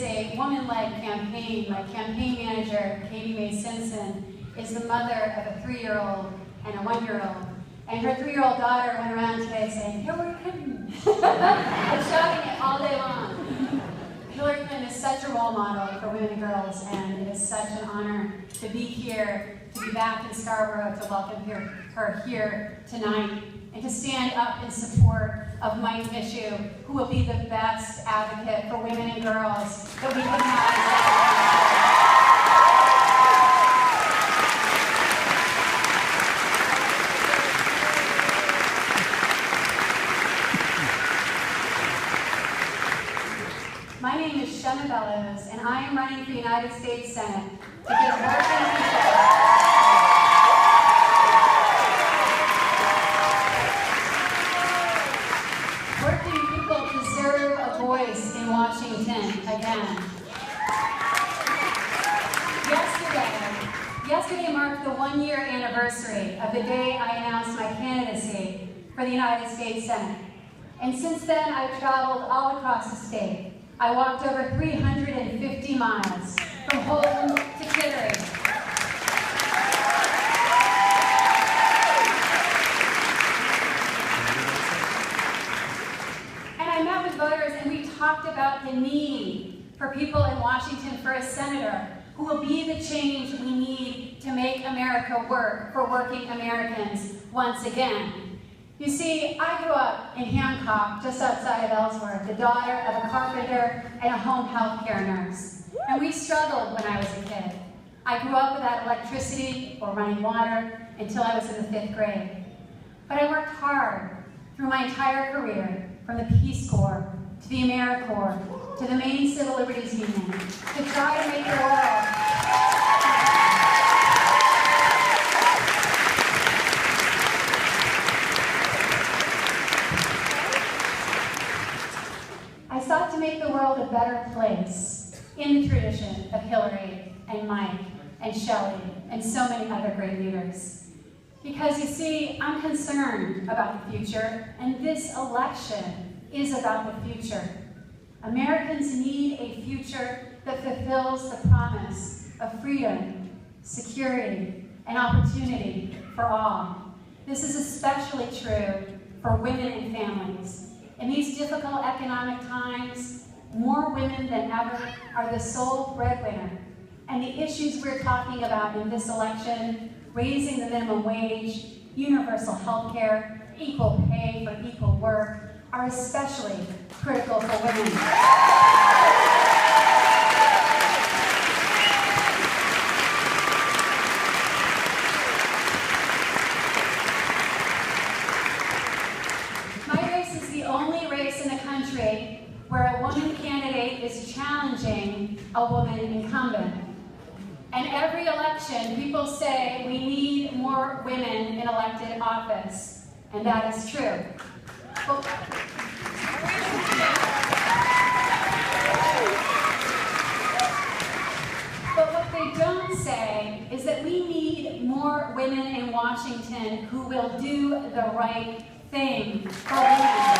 is a woman-led campaign. My campaign manager, Katie Mae Simpson, is the mother of a 3-year-old and a 1-year-old. And her 3-year-old daughter went around today saying, Hillary Clinton, and shouting it all day long. Hillary Clinton is such a role model for women and girls, and it is such an honor to be here, to be back in Scarborough, to welcome her here tonight, and to stand up in support of Mike Michaud, who will be the best advocate for women and girls that we can have. My name is Shenna Bellows, and I am running for United States Senate because working people deserve a voice in Washington again. Yesterday marked the 1-year anniversary of the day I announced my candidacy for the United States Senate. And since then, I've traveled all across the state. I walked over 350 miles from home to Kittery. And I met with voters and we talked about the need for people in Washington for a senator who will be the change we need to make America work for working Americans once again. You see, I grew up in Hancock, just outside of Ellsworth, the daughter of a carpenter and a home health care nurse. And we struggled when I was a kid. I grew up without electricity or running water until I was in the 5th grade. But I worked hard through my entire career, from the Peace Corps to the AmeriCorps to the Maine Civil Liberties Union, to try to make the world to make the world a better place in the tradition of Hillary and Mike and Shelley and so many other great leaders. Because you see, I'm concerned about the future, and this election is about the future. Americans need a future that fulfills the promise of freedom, security, and opportunity for all. This is especially true for women and families. In these difficult economic times, more women than ever are the sole breadwinner. And the issues we're talking about in this election, raising the minimum wage, universal health care, equal pay for equal work, are especially critical for women. Where a woman candidate is challenging a woman incumbent. And every election, people say we need more women in elected office, and that is true. But what they don't say is that we need more women in Washington who will do the right thing for women.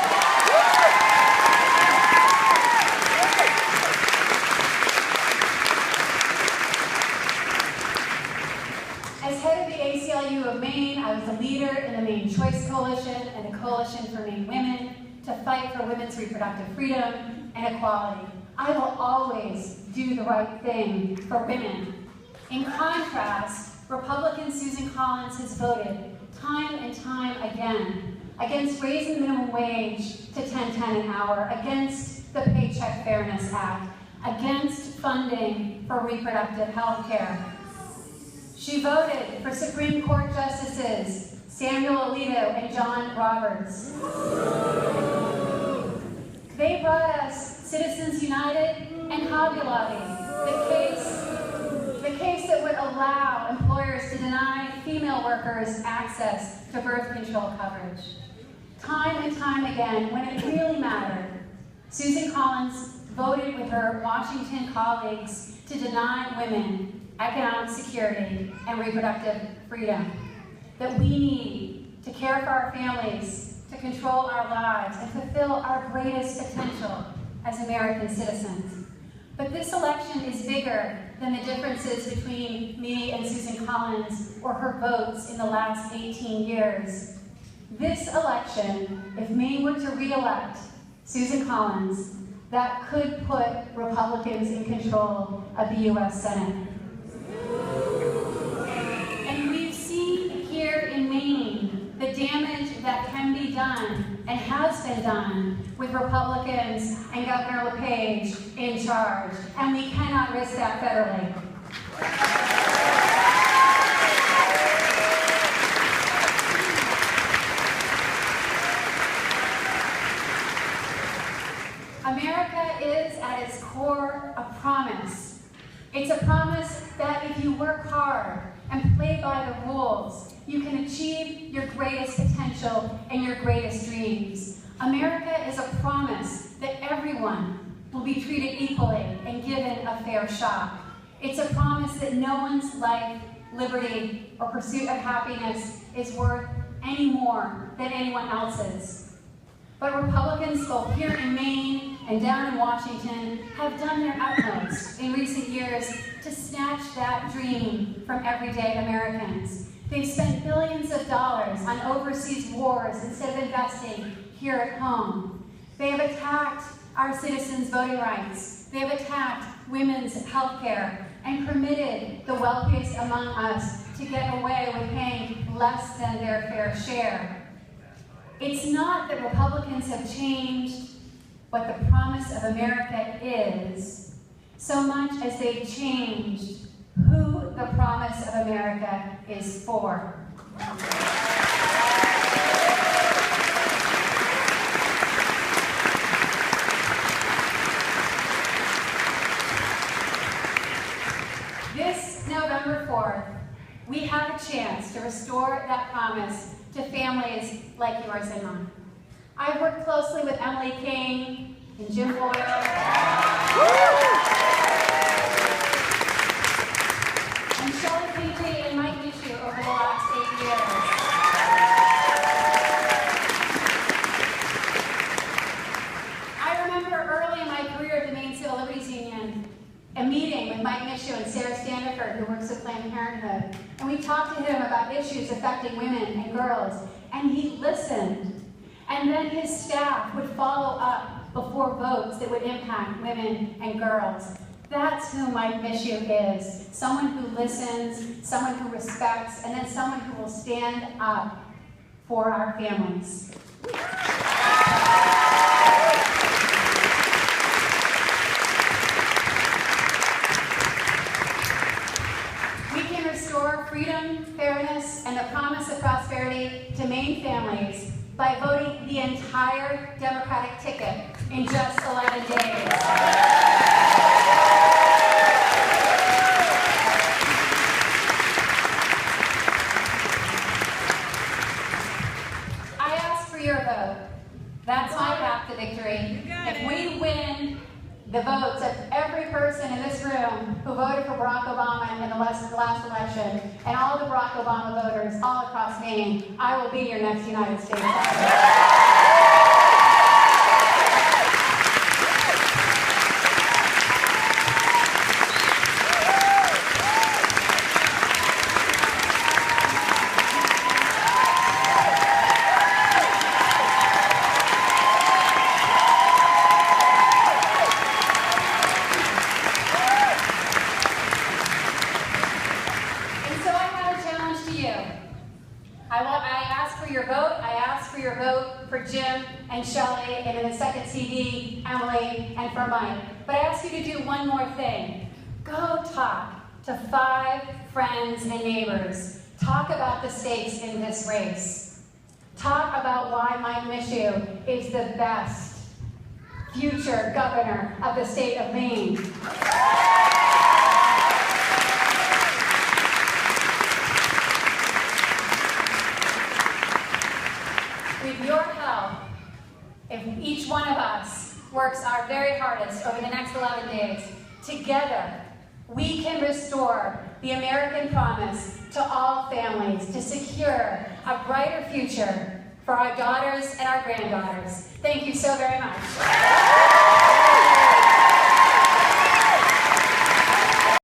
As head of the ACLU of Maine, I was a leader in the Maine Choice Coalition and the Coalition for Maine Women to fight for women's reproductive freedom and equality. I will always do the right thing for women. In contrast, Republican Susan Collins has voted time and time again against raising the minimum wage to $10.10 an hour, against the Paycheck Fairness Act, against funding for reproductive health care. She voted for Supreme Court Justices Samuel Alito and John Roberts. They brought us Citizens United and Hobby Lobby, the case that would allow employers to deny female workers access to birth control coverage. Time and time again, when it really mattered, Susan Collins voted with her Washington colleagues to deny women economic security and reproductive freedom that we need to care for our families, to control our lives, and fulfill our greatest potential as American citizens. But this election is bigger than the differences between me and Susan Collins or her votes in the last 18 years. This election, if Maine were to re-elect Susan Collins, that could put Republicans in control of the U.S. Senate. And we've seen here in Maine the damage that can be done and has been done with Republicans and Governor LePage in charge, and we cannot risk that federally. America is at its core a promise. It's a promise that if you work hard and play by the rules, you can achieve your greatest potential and your greatest dreams. America is a promise that everyone will be treated equally and given a fair shot. It's a promise that no one's life, liberty, or pursuit of happiness is worth any more than anyone else's. But Republicans, both here in Maine and down in Washington, have done their utmost in recent years to snatch that dream from everyday Americans. They've spent billions of dollars on overseas wars instead of investing here at home. They have attacked our citizens' voting rights. They have attacked women's health care and permitted the wealthiest among us to get away with paying less than their fair share. It's not that Republicans have changed what the promise of America is, so much as they've changed who the promise of America is for. This November 4th, we have a chance to restore that promise to families like yours and mine. I've worked closely with Emily King and Jim Boyle. And Shelly Peachy and Mike Michaud over the last 8 years. I remember early in my career at the Maine Civil Liberties Union, a meeting with Mike Michaud and Sarah Standiford, who works at Planned Parenthood. And we talked to him about issues affecting women and girls, and he listened. And then his staff would follow up before votes that would impact women and girls. That's who Mike Michaud is. Someone who listens, someone who respects, and then someone who will stand up for our families. We can restore freedom, fairness, and the promise of prosperity to Maine families by voting the entire Democratic ticket in just 11 days. I ask for your vote. That's my path to victory. If we win the votes of every person in this room who voted for Barack Obama in the last election, and all the Barack Obama voters all across Maine, I will be your next United States Senator. And Shelly, and in the second CD, Emily, and for Mike. But I ask you to do one more thing. Go talk to 5 friends and neighbors. Talk about the stakes in this race. Talk about why Mike Michaud is the best future governor of the state of Maine. With your help, if each one of us works our very hardest over the next 11 days, together we can restore the American promise to all families to secure a brighter future for our daughters and our granddaughters. Thank you so very much.